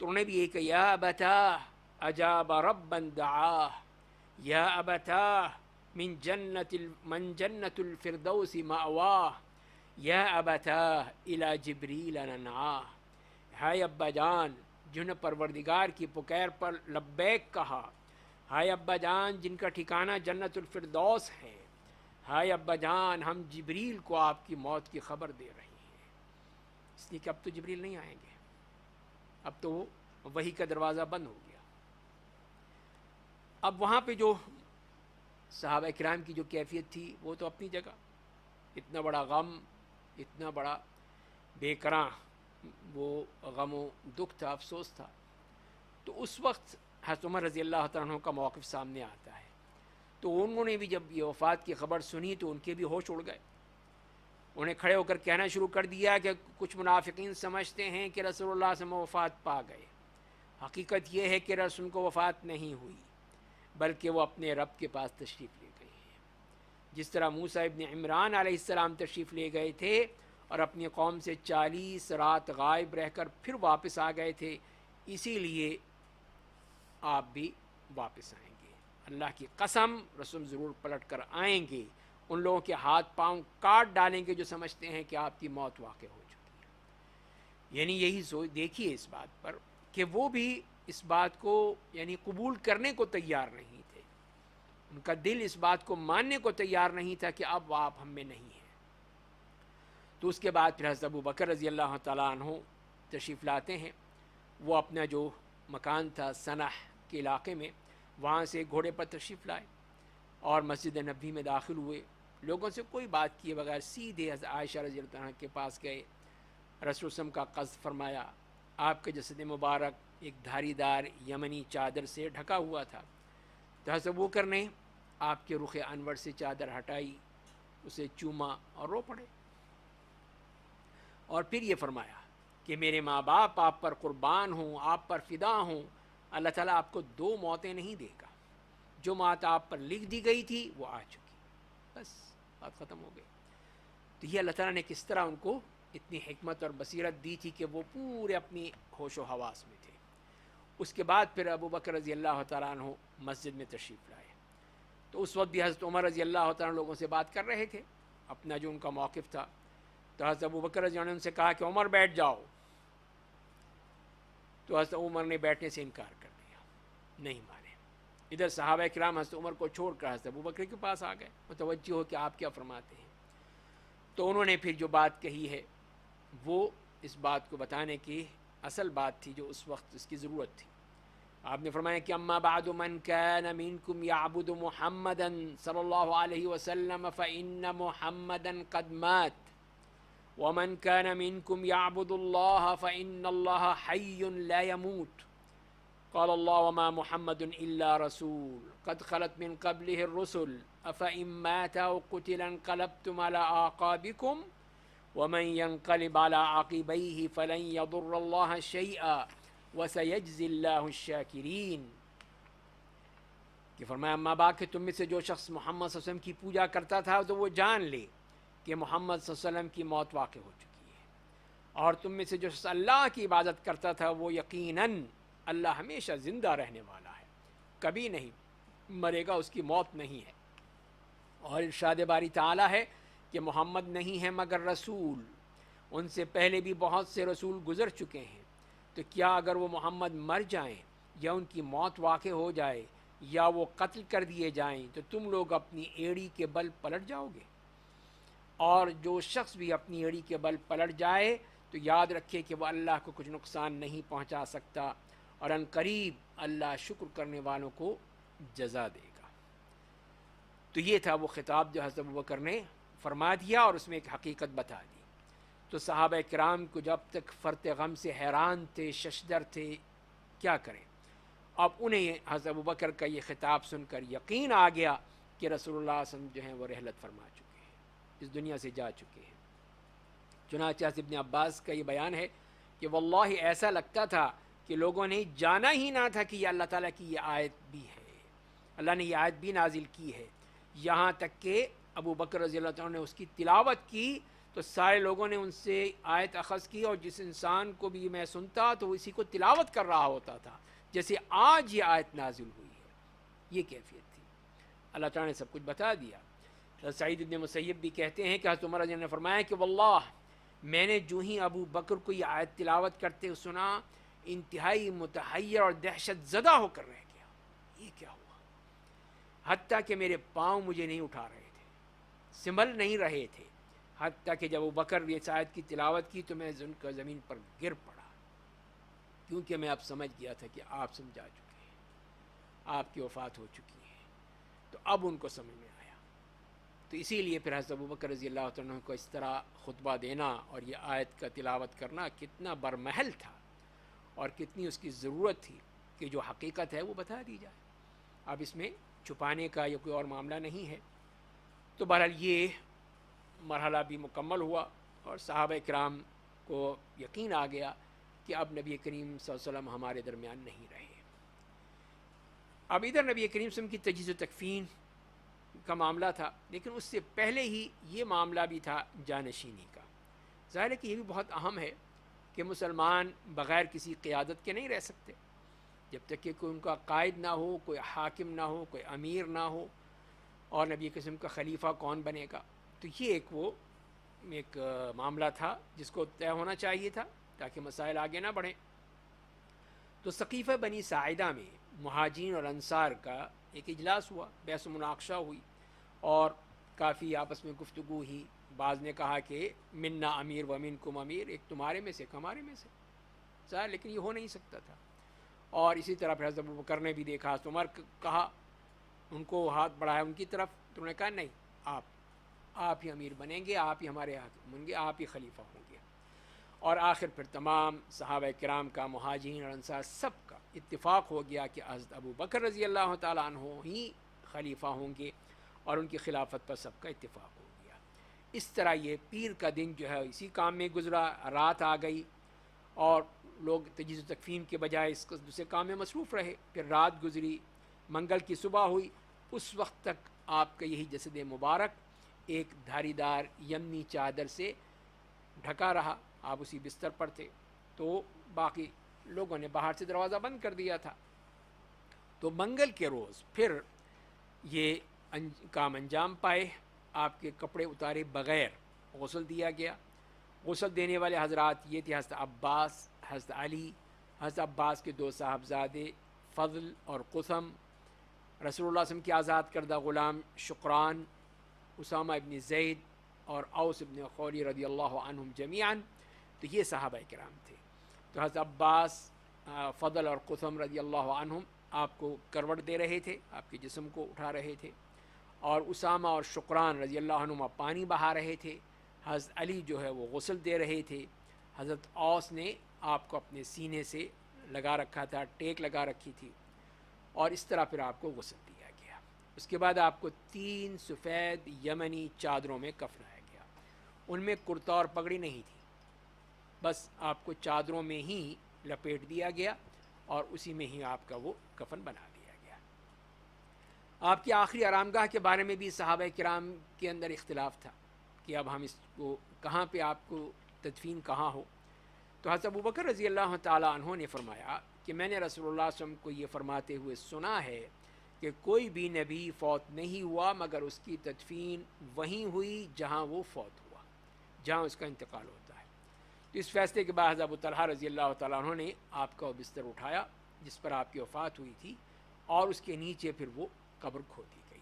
تو انہوں نے بھی یہ کہا یا ابتا اجاب ربا دعا، یا ابتا من جنت الفردوس مأواہ، یا ابتا الی جبریل ننعا. ہائے ابا جان جن پروردگار کی پکار پر لبیک کہا، ہائے ابا جان جن کا ٹھکانہ جنت الفردوس ہے، ہائے ابا جان ہم جبریل کو آپ کی موت کی خبر دے رہے ہیں. اس لیے کہ اب تو جبریل نہیں آئیں گے، اب تو وحی کا دروازہ بند ہو گیا. اب وہاں پہ جو صحابہ کرام کی جو کیفیت تھی وہ تو اپنی جگہ، اتنا بڑا غم، اتنا بڑا بے کراں وہ غم و دکھ تھا، افسوس تھا. تو اس وقت حضرت عمر رضی اللہ تعالیٰ عنہ کا موقف سامنے آتا ہے. تو انہوں نے بھی جب یہ وفات کی خبر سنی تو ان کے بھی ہوش اڑ گئے. انہیں کھڑے ہو کر کہنا شروع کر دیا کہ کچھ منافقین سمجھتے ہیں کہ رسول اللہ صلی اللہ علیہ وسلم وفات پا گئے. حقیقت یہ ہے کہ رسول کو وفات نہیں ہوئی، بلکہ وہ اپنے رب کے پاس تشریف لے گئے ہیں. جس طرح موسیٰ ابن عمران علیہ السلام تشریف لے گئے تھے اور اپنی قوم سے 40 رات غائب رہ کر پھر واپس آ گئے تھے، اسی لیے آپ بھی واپس آئیں گے. اللہ کی قسم رسول ضرور پلٹ کر آئیں گے، ان لوگوں کے ہاتھ پاؤں کاٹ ڈالیں گے جو سمجھتے ہیں کہ آپ کی موت واقع ہو چکی ہے. یعنی یہی سوچ دیکھیے اس بات پر کہ وہ بھی اس بات کو یعنی قبول کرنے کو تیار نہیں تھے. ان کا دل اس بات کو ماننے کو تیار نہیں تھا کہ اب آپ ہم میں نہیں ہیں. تو اس کے بعد پھر حضرت ابو بکر رضی اللہ تعالیٰ عنہ تشریف لاتے ہیں. وہ اپنا جو مکان تھا سنح کے علاقے میں، وہاں سے گھوڑے پر تشریف لائے اور مسجد نبوی میں داخل ہوئے. لوگوں سے کوئی بات کیے بغیر سیدھے حضرت عائشہ رضی اللہ عنہ کے پاس گئے. رسول وسلم کا قصد فرمایا. آپ کے جسد مبارک ایک دھاری دار یمنی چادر سے ڈھکا ہوا تھا. تو حضرت ابو بکر نے آپ کے رخ انور سے چادر ہٹائی، اسے چوما اور رو پڑے. اور پھر یہ فرمایا کہ میرے ماں باپ آپ پر قربان ہوں، آپ پر فدا ہوں. اللہ تعالیٰ آپ کو 2 موتیں نہیں دے گا. جو موت آپ پر لکھ دی گئی تھی وہ آ چکی، بس بات ختم ہو گئی. تو یہ اللہ تعالیٰ نے کس طرح ان کو اتنی حکمت اور بصیرت دی تھی کہ وہ پورے اپنی ہوش و حواس میں تھے. اس کے بعد پھر ابو بکر رضی اللہ تعالیٰ عنہ مسجد میں تشریف لائے. تو اس وقت بھی حضرت عمر رضی اللہ تعالیٰ عنہ لوگوں سے بات کر رہے تھے، اپنا جو ان کا موقف تھا. تو حضرت ابو بکر رضی اللہ عنہ نے ان سے کہا کہ عمر بیٹھ جاؤ. تو حضرت عمر نے بیٹھنے سے انکار کر دیا، نہیں مانے. ادھر صحابہ کرام حضرت عمر کو چھوڑ کر حضرت ابو بکر کے پاس آ گئے، متوجہ ہو کہ آپ کیا فرماتے ہیں. تو انہوں نے پھر جو بات کہی ہے وہ اس بات کو بتانے کی اصل بات تھی جو اس وقت اس کی ضرورت تھی. آپ نے فرمایا کہ اما بعد من كان منكم يعبد محمدا صلی اللہ علیہ وسلم فإن محمدا قد مات ومن كان منكم يعبد الله فإن الله حي لا يموت. قال الله وما محمد إلا رسول قد خلت من قبله الرسل أفإن مات أو قتل انقلبتم على أعقابكم ومن ينقلب على عقبيه فلن يضر الله شيئا وسيجزي الله الشاكرين. کہ فرمایا اما بعد کہ تم میں سے جو شخص محمد صلی اللہ علیہ وسلم کی پوجا کرتا تھا تو وہ جان لے کہ محمد صلی اللہ علیہ وسلم کی موت واقع ہو چکی ہے، اور تم میں سے جو شخص اللہ کی عبادت کرتا تھا وہ یقیناً اللہ ہمیشہ زندہ رہنے والا ہے، کبھی نہیں مرے گا، اس کی موت نہیں ہے. اور ارشاد باری تعالیٰ ہے کہ محمد نہیں ہے مگر رسول، ان سے پہلے بھی بہت سے رسول گزر چکے ہیں. تو کیا اگر وہ محمد مر جائیں یا ان کی موت واقع ہو جائے یا وہ قتل کر دیے جائیں تو تم لوگ اپنی ایڑی کے بل پلٹ جاؤ گے؟ اور جو شخص بھی اپنی ایڑی کے بل پلٹ جائے تو یاد رکھے کہ وہ اللہ کو کچھ نقصان نہیں پہنچا سکتا، اور ان قریب اللہ شکر کرنے والوں کو جزا دے گا. تو یہ تھا وہ خطاب جو حضرت ابو بکر نے فرما دیا اور اس میں ایک حقیقت بتا دی. تو صحابہ کرام کو جب تک فرط غم سے حیران تھے، ششدر تھے، کیا کریں. اب انہیں حضرت ابو بکر کا یہ خطاب سن کر یقین آ گیا کہ رسول اللہ صلی اللہ علیہ وسلم جو ہیں وہ رحلت فرما چکے ہیں، اس دنیا سے جا چکے ہیں. چنانچہ حضرت ابن عباس کا یہ بیان ہے کہ واللہ ایسا لگتا تھا کہ لوگوں نے جانا ہی نہ تھا کہ یہ اللہ تعالیٰ کی یہ آیت بھی ہے، اللہ نے یہ آیت بھی نازل کی ہے. یہاں تک کہ ابو بکر رضی اللہ عنہ نے اس کی تلاوت کی تو سارے لوگوں نے ان سے آیت اخذ کی، اور جس انسان کو بھی میں سنتا تو اسی کو تلاوت کر رہا ہوتا تھا جیسے آج یہ آیت نازل ہوئی ہے. یہ کیفیت تھی. اللہ تعالیٰ نے سب کچھ بتا دیا. سعید ابن مسیب بھی کہتے ہیں کہ حضرت عمر رضی اللہ عنہ نے فرمایا کہ واللہ میں نے جو ہی ابو بکر کو یہ آیت تلاوت کرتے سنا انتہائی متحیر اور دہشت زدہ ہو کر رہ گیا. یہ کیا ہوا؟ حتیٰ کہ میرے پاؤں مجھے نہیں اٹھا رہے تھے، سنبھل نہیں رہے تھے. حتیٰ کہ جب ابو بکر یہ آیت کی تلاوت کی تو میں زمین پر گر پڑا، کیونکہ میں اب سمجھ گیا تھا کہ آپ سمجھا چکے ہیں، آپ کی وفات ہو چکی ہے. تو اب ان کو سمجھ میں آیا. تو اسی لیے پھر حضرت ابو بکر رضی اللہ عنہ کو اس طرح خطبہ دینا اور یہ آیت کا تلاوت کرنا کتنا برمحل تھا اور کتنی اس کی ضرورت تھی. کہ جو حقیقت ہے وہ بتا دی جائے. اب اس میں چھپانے کا یا کوئی اور معاملہ نہیں ہے. تو بہرحال یہ مرحلہ بھی مکمل ہوا اور صحابہ کرام کو یقین آ گیا کہ اب نبی کریم صلی اللہ علیہ وسلم ہمارے درمیان نہیں رہے. اب ادھر نبی کریم صلی اللہ علیہ وسلم کی تجہیز و تکفین کا معاملہ تھا، لیکن اس سے پہلے ہی یہ معاملہ بھی تھا جانشینی کا. ظاہر ہے کہ یہ بھی بہت اہم ہے کہ مسلمان بغیر کسی قیادت کے نہیں رہ سکتے. جب تک کہ کوئی ان کا قائد نہ ہو، کوئی حاکم نہ ہو، کوئی امیر نہ ہو، اور نبی قسم کا خلیفہ کون بنے گا. تو یہ ایک معاملہ تھا جس کو طے ہونا چاہیے تھا تاکہ مسائل آگے نہ بڑھیں. تو ثقیفہ بنی ساعدہ میں مہاجرین اور انصار کا ایک اجلاس ہوا، بحث و مناقشہ ہوئی اور کافی آپس میں گفتگو ہوئی. بعض نے کہا کہ منا امیر و منکم امیر، ایک تمہارے میں سے ایک ہمارے میں سے. ظاہر لیکن یہ ہو نہیں سکتا تھا. اور اسی طرح پھر حضرت ابوبکر نے بھی دیکھا، حضرت عمر کہا، ان کو ہاتھ بڑھایا ان کی طرف. تو انہوں نے کہا نہیں، آپ ہی امیر بنیں گے، آپ ہی ہمارے حاکم بنیں گے، آپ ہی خلیفہ ہوں گے. اور آخر پھر تمام صحابہ کرام کا، مہاجرین اور انصار سب کا اتفاق ہو گیا کہ حضرت ابوبکر رضی اللہ تعالیٰ عنہ ہی خلیفہ ہوں گے، اور ان کی خلافت پر سب کا اتفاق ہو گیا. اس طرح یہ پیر کا دن جو ہے اسی کام میں گزرا. رات آ گئی اور لوگ تجہیز و تکفین کے بجائے اس دوسرے کام میں مصروف رہے. پھر رات گزری، منگل کی صبح ہوئی. اس وقت تک آپ کا یہی جسد مبارک ایک دھاری دار یمنی چادر سے ڈھکا رہا. آپ اسی بستر پر تھے. تو باقی لوگوں نے باہر سے دروازہ بند کر دیا تھا. تو منگل کے روز پھر یہ کام انجام پائے. آپ کے کپڑے اتارے بغیر غسل دیا گیا. غسل دینے والے حضرات یہ تھے حضرت عباس، حضرت علی. حضرت عباس کے دو صاحبزادے فضل اور قثم، رسول اللہ صلی اللہ علیہ وسلم کے آزاد کردہ غلام شقران، اسامہ ابن زید اور اوس ابن خوری رضی اللہ عنہم جمیعاً. تو یہ صحابہ کرام تھے. تو حضرت عباس، فضل اور قثم رضی اللہ عنہم آپ کو کروٹ دے رہے تھے، آپ کے جسم کو اٹھا رہے تھے. اور اسامہ اور شقران رضی اللہ عنہما پانی بہا رہے تھے. حضرت علی جو ہے وہ غسل دے رہے تھے. حضرت اوس نے آپ کو اپنے سینے سے لگا رکھا تھا، ٹیک لگا رکھی تھی. اور اس طرح پھر آپ کو غسل دیا گیا. اس کے بعد آپ کو 3 سفید یمنی چادروں میں کفنایا گیا. ان میں کرتا اور پگڑی نہیں تھی، بس آپ کو چادروں میں ہی لپیٹ دیا گیا اور اسی میں ہی آپ کا وہ کفن بنا دیا گیا. آپ کی آخری آرامگاہ کے بارے میں بھی صحابہ کرام کے اندر اختلاف تھا کہ اب ہم اس کو کہاں پہ آپ کو تدفین کہاں ہو. تو حضرت ابوبکر رضی اللہ تعالیٰ عنہ نے فرمایا کہ میں نے رسول اللہ صلی اللہ علیہ وسلم کو یہ فرماتے ہوئے سنا ہے کہ کوئی بھی نبی فوت نہیں ہوا مگر اس کی تدفین وہیں ہوئی جہاں وہ فوت ہوا، جہاں اس کا انتقال ہوتا ہے. تو اس فیصلے کے بعد حضرت ابو طلحہ رضی اللہ تعالیٰ عنہ نے آپ کا بستر اٹھایا جس پر آپ کی وفات ہوئی تھی، اور اس کے نیچے پھر وہ قبر کھودی گئی.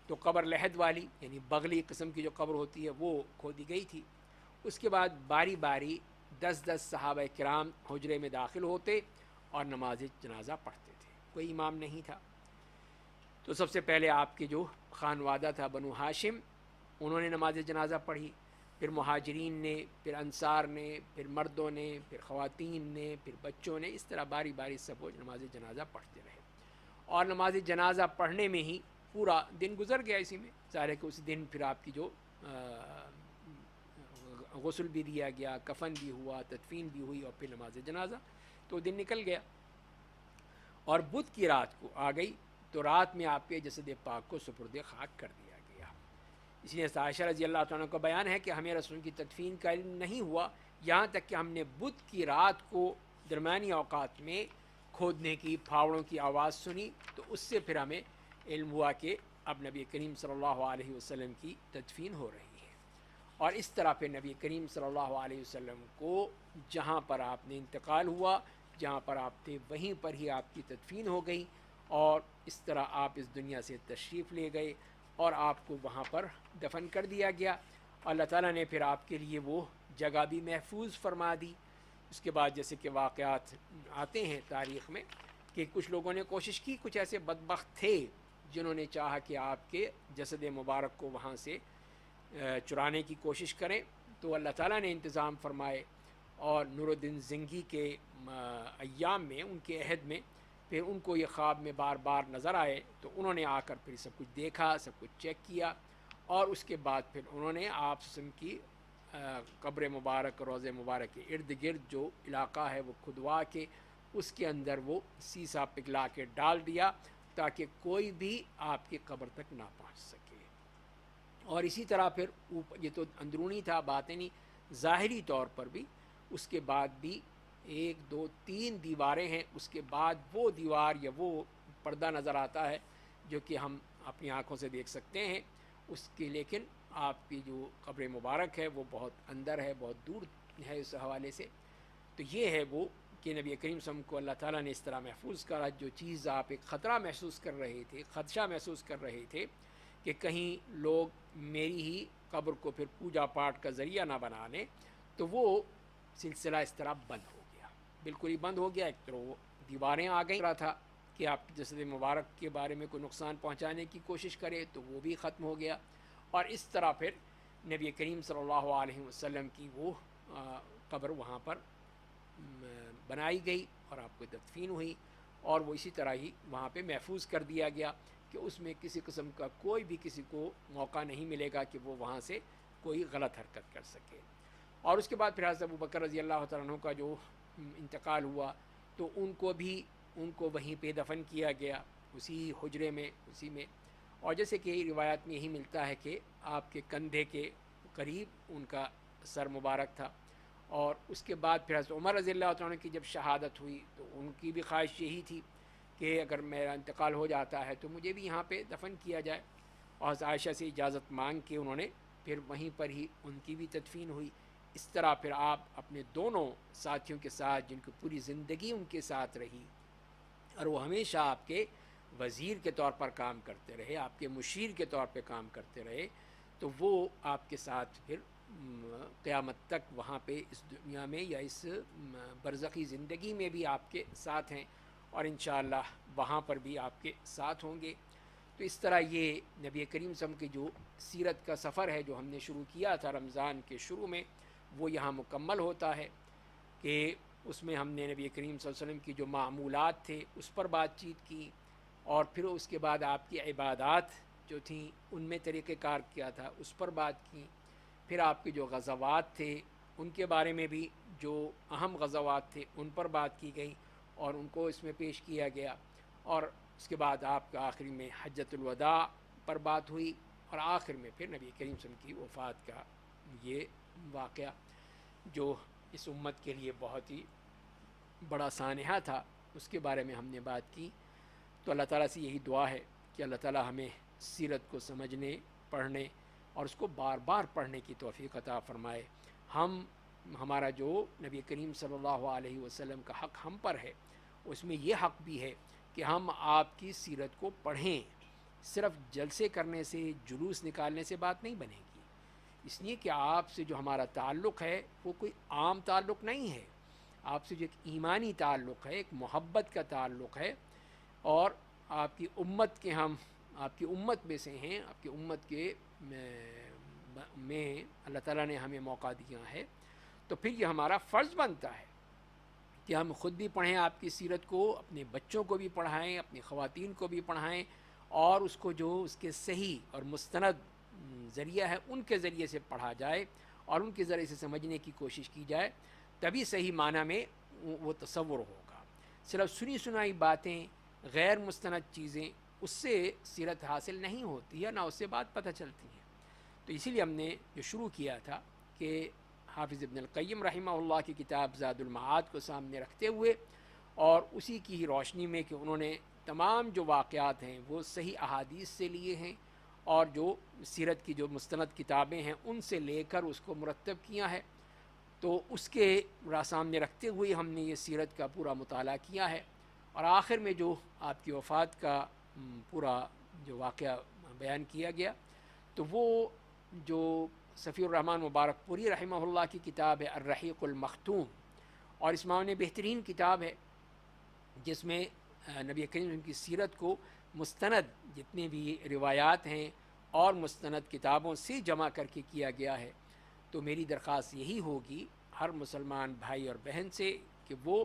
تو قبر لحد والی یعنی بغلی قسم کی جو قبر ہوتی ہے وہ کھودی گئی تھی. اس کے بعد باری باری 10 صحابہ کرام حجرے میں داخل ہوتے اور نماز جنازہ پڑھتے تھے. کوئی امام نہیں تھا. تو سب سے پہلے آپ کے جو خانوادہ تھا بنو ہاشم، انہوں نے نماز جنازہ پڑھی. پھر مہاجرین نے، پھر انصار نے، پھر مردوں نے، پھر خواتین نے، پھر بچوں نے. اس طرح باری باری سب وہ نماز جنازہ پڑھتے رہے. اور نماز جنازہ پڑھنے میں ہی پورا دن گزر گیا اسی میں. ظاہر ہے کہ اس دن پھر آپ کی جو غسل بھی دیا گیا، کفن بھی ہوا، تدفین بھی ہوئی، اور پھر نماز جنازہ. تو دن نکل گیا اور بدھ کی رات کو آ گئی. تو رات میں آپ کے جسد پاک کو سپرد خاک کر دیا گیا. اس لیے عائشہ رضی اللہ تعالیٰ کا بیان ہے کہ ہمیں رسول کی تدفین کا علم نہیں ہوا یہاں تک کہ ہم نے بدھ کی رات کو درمیانی اوقات میں کھودنے کی، پھاوڑوں کی آواز سنی. تو اس سے پھر ہمیں علم ہوا کہ اب نبی کریم صلی اللہ علیہ وسلم کی تدفین ہو رہی ہے. اور اس طرح پھر نبی کریم صلی اللہ علیہ وسلم کو جہاں پر آپ نے انتقال ہوا، جہاں پر آپ تھے وہیں پر ہی آپ کی تدفین ہو گئی. اور اس طرح آپ اس دنیا سے تشریف لے گئے اور آپ کو وہاں پر دفن کر دیا گیا. اللہ تعالیٰ نے پھر آپ کے لیے وہ جگہ بھی محفوظ فرما دی. اس کے بعد جیسے کہ واقعات آتے ہیں تاریخ میں کہ کچھ لوگوں نے کوشش کی، کچھ ایسے بدبخت تھے جنہوں نے چاہا کہ آپ کے جسد مبارک کو وہاں سے چرانے کی کوشش کریں. تو اللہ تعالیٰ نے انتظام فرمائے اور نور الدین زنگی کے ایام میں، ان کے عہد میں پھر ان کو یہ خواب میں بار بار نظر آئے تو انہوں نے آ کر پھر سب کچھ دیکھا، سب کچھ چیک کیا، اور اس کے بعد پھر انہوں نے آپ وسلم کی قبر مبارک، روض مبارک کے ارد گرد جو علاقہ ہے وہ کھدوا کے اس کے اندر وہ سیسا پگھلا کے ڈال دیا تاکہ کوئی بھی آپ کی قبر تک نہ پہنچ سکے۔ اور اسی طرح پھر یہ تو اندرونی تھا، باطنی ظاہری طور پر بھی اس کے بعد بھی 1 2 3 دیواریں ہیں، اس کے بعد وہ دیوار یا وہ پردہ نظر آتا ہے جو کہ ہم اپنی آنکھوں سے دیکھ سکتے ہیں اس کی، لیکن آپ کی جو قبر مبارک ہے وہ بہت اندر ہے، بہت دور ہے اس حوالے سے۔ تو یہ ہے وہ کہ نبی کریم صلی اللہ علیہ وسلم کو اللہ تعالیٰ نے اس طرح محفوظ کرا، جو چیز آپ ایک خطرہ محسوس کر رہے تھے، خدشہ محسوس کر رہے تھے کہ کہیں لوگ میری ہی قبر کو پھر پوجا پاٹ کا ذریعہ نہ بنا لیں، تو وہ سلسلہ اس طرح بند ہو گیا، بالکل ہی بند ہو گیا۔ ایک طرح وہ دیواریں آ گئی رہا تھا کہ آپ کی جسد مبارک کے بارے میں کوئی نقصان پہنچانے کی کوشش کرے تو وہ بھی ختم ہو گیا، اور اس طرح پھر نبی کریم صلی اللہ علیہ وسلم کی وہ قبر وہاں پر بنائی گئی اور آپ کو تدفین ہوئی، اور وہ اسی طرح ہی وہاں پہ محفوظ کر دیا گیا کہ اس میں کسی قسم کا کوئی بھی کسی کو موقع نہیں ملے گا کہ وہ وہاں سے کوئی غلط حرکت کر سکے۔ اور اس کے بعد پھر حضرت ابوبکر رضی اللہ تعالیٰ عنہ کا جو انتقال ہوا تو ان کو وہیں پہ دفن کیا گیا، اسی حجرے میں، اسی میں، اور جیسے کہ روایات میں یہی ملتا ہے کہ آپ کے کندھے کے قریب ان کا سر مبارک تھا۔ اور اس کے بعد پھر حضرت عمر رضی اللہ تعالیٰ عنہ کی جب شہادت ہوئی تو ان کی بھی خواہش یہی تھی کہ اگر میرا انتقال ہو جاتا ہے تو مجھے بھی یہاں پہ دفن کیا جائے، اور حضرت عائشہ سے اجازت مانگ کے انہوں نے پھر وہیں پر ہی ان کی بھی تدفین ہوئی۔ اس طرح پھر آپ اپنے دونوں ساتھیوں کے ساتھ، جن کی پوری زندگی ان کے ساتھ رہی اور وہ ہمیشہ آپ کے وزیر کے طور پر کام کرتے رہے، آپ کے مشیر کے طور پہ کام کرتے رہے، تو وہ آپ کے ساتھ پھر قیامت تک وہاں پہ اس دنیا میں یا اس برزخی زندگی میں بھی آپ کے ساتھ ہیں، اور انشاءاللہ وہاں پر بھی آپ کے ساتھ ہوں گے۔ تو اس طرح یہ نبی کریم صلی اللہ علیہ وسلم کی جو سیرت کا سفر ہے جو ہم نے شروع کیا تھا رمضان کے شروع میں، وہ یہاں مکمل ہوتا ہے کہ اس میں ہم نے نبی کریم صلی اللہ علیہ وسلم کی جو معمولات تھے اس پر بات چیت کی، اور پھر اس کے بعد آپ کی عبادات جو تھیں ان میں طریقہ کار کیا تھا اس پر بات کی، پھر آپ کے جو غزوات تھے ان کے بارے میں بھی جو اہم غزوات تھے ان پر بات کی گئی اور ان کو اس میں پیش کیا گیا، اور اس کے بعد آپ کا آخری میں حجۃ الوداع پر بات ہوئی، اور آخر میں پھر نبی کریم صلی اللہ علیہ وسلم کی وفات کا یہ واقعہ جو اس امت کے لیے بہت ہی بڑا سانحہ تھا اس کے بارے میں ہم نے بات کی۔ تو اللہ تعالیٰ سے یہی دعا ہے کہ اللہ تعالیٰ ہمیں سیرت کو سمجھنے، پڑھنے اور اس کو بار بار پڑھنے کی توفیق عطا فرمائے۔ ہمارا جو نبی کریم صلی اللہ علیہ وسلم کا حق ہم پر ہے، اس میں یہ حق بھی ہے کہ ہم آپ کی سیرت کو پڑھیں۔ صرف جلسے کرنے سے، جلوس نکالنے سے بات نہیں بنے گی، اس لیے کہ آپ سے جو ہمارا تعلق ہے وہ کوئی عام تعلق نہیں ہے، آپ سے جو ایک ایمانی تعلق ہے، ایک محبت کا تعلق ہے، اور آپ کی امت کے ہم آپ کی امت میں سے ہیں، آپ کی امت کے میں اللہ تعالیٰ نے ہمیں موقع دیا ہے، تو پھر یہ ہمارا فرض بنتا ہے کہ ہم خود بھی پڑھیں آپ کی سیرت کو، اپنے بچوں کو بھی پڑھائیں، اپنی خواتین کو بھی پڑھائیں، اور اس کو جو اس کے صحیح اور مستند ذریعہ ہے ان کے ذریعے سے پڑھا جائے اور ان کے ذریعے سے سمجھنے کی کوشش کی جائے، تبھی صحیح معنی میں وہ تصور ہوگا۔ صرف سنی سنائی باتیں، غیر مستند چیزیں، اس سے سیرت حاصل نہیں ہوتی ہے، نہ اس سے بات پتہ چلتی ہے۔ تو اسی لیے ہم نے جو شروع کیا تھا کہ حافظ ابن القیم رحمہ اللہ کی کتاب زاد المعاد کو سامنے رکھتے ہوئے اور اسی کی روشنی میں کہ انہوں نے تمام جو واقعات ہیں وہ صحیح احادیث سے لیے ہیں، اور جو سیرت کی جو مستند کتابیں ہیں ان سے لے کر اس کو مرتب کیا ہے، تو اس کے سامنے رکھتے ہوئے ہم نے یہ سیرت کا پورا مطالعہ کیا ہے، اور آخر میں جو آپ کی وفات کا پورا جو واقعہ بیان کیا گیا، تو وہ جو صفی الرحمن مبارک پوری رحمہ اللہ کی کتاب ہے الرحیق المختوم، اور اس معنی بہترین کتاب ہے جس میں نبی کریم کی سیرت کو مستند جتنے بھی روایات ہیں اور مستند کتابوں سے جمع کر کے کیا گیا ہے۔ تو میری درخواست یہی ہوگی ہر مسلمان بھائی اور بہن سے کہ وہ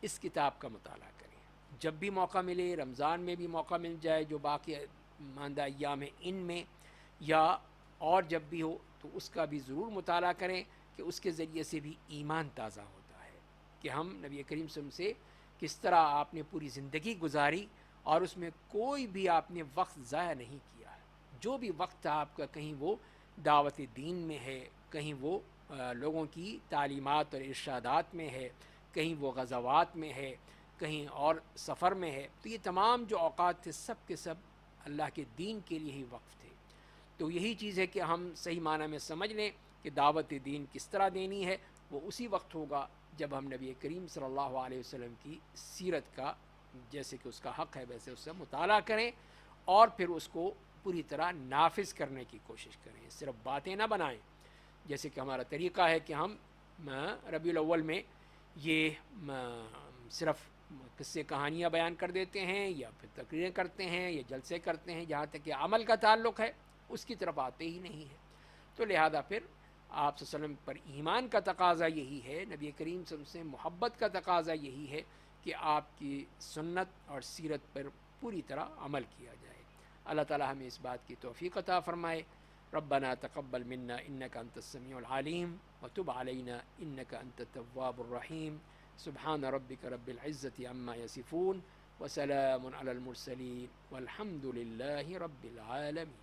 اس کتاب کا مطالعہ کریں، جب بھی موقع ملے، رمضان میں بھی موقع مل جائے جو باقی ماندہ ایام ہیں ان میں، یا اور جب بھی ہو، تو اس کا بھی ضرور مطالعہ کریں کہ اس کے ذریعے سے بھی ایمان تازہ ہوتا ہے کہ ہم نبی کریم صلی اللہ علیہ وسلم سے کس طرح آپ نے پوری زندگی گزاری اور اس میں کوئی بھی آپ نے وقت ضائع نہیں کیا ہے. جو بھی وقت تھا آپ کا، کہیں وہ دعوت دین میں ہے، کہیں وہ لوگوں کی تعلیمات اور ارشادات میں ہے، کہیں وہ غزوات میں ہے، کہیں اور سفر میں ہے. تو یہ تمام جو اوقات تھے سب کے سب اللہ کے دین کے لیے ہی وقف تھے. تو یہی چیز ہے کہ ہم صحیح معنی میں سمجھ لیں کہ دعوت دین کس طرح دینی ہے. وہ اسی وقت ہوگا جب ہم نبی کریم صلی اللہ علیہ وسلم کی سیرت کا جیسے کہ اس کا حق ہے ویسے اس سے مطالعہ کریں اور پھر اس کو پوری طرح نافذ کرنے کی کوشش کریں. صرف باتیں نہ بنائیں. جیسے کہ ہمارا طریقہ ہے کہ ہم ربیع الاول میں یہ صرف قصے کہانیاں بیان کر دیتے ہیں یا پھر تقریریں کرتے ہیں یا جلسے کرتے ہیں، جہاں تک کہ عمل کا تعلق ہے اس کی طرف آتے ہی نہیں ہیں. تو لہذا پھر آپ صلی اللہ علیہ وسلم پر ایمان کا تقاضا یہی ہے، نبی کریم صلی اللہ علیہ وسلم سے محبت کا تقاضا یہی ہے کہ آپ کی سنت اور سیرت پر پوری طرح عمل کیا جائے. اللہ تعالی ہمیں اس بات کی توفیق عطا فرمائے. ربنا تقبل منا انك انت السميع العليم وتب علينا انك انت التواب الرحيم. سبحان ربك رب العزة عما يصفون وسلام على المرسلين والحمد لله رب العالمين.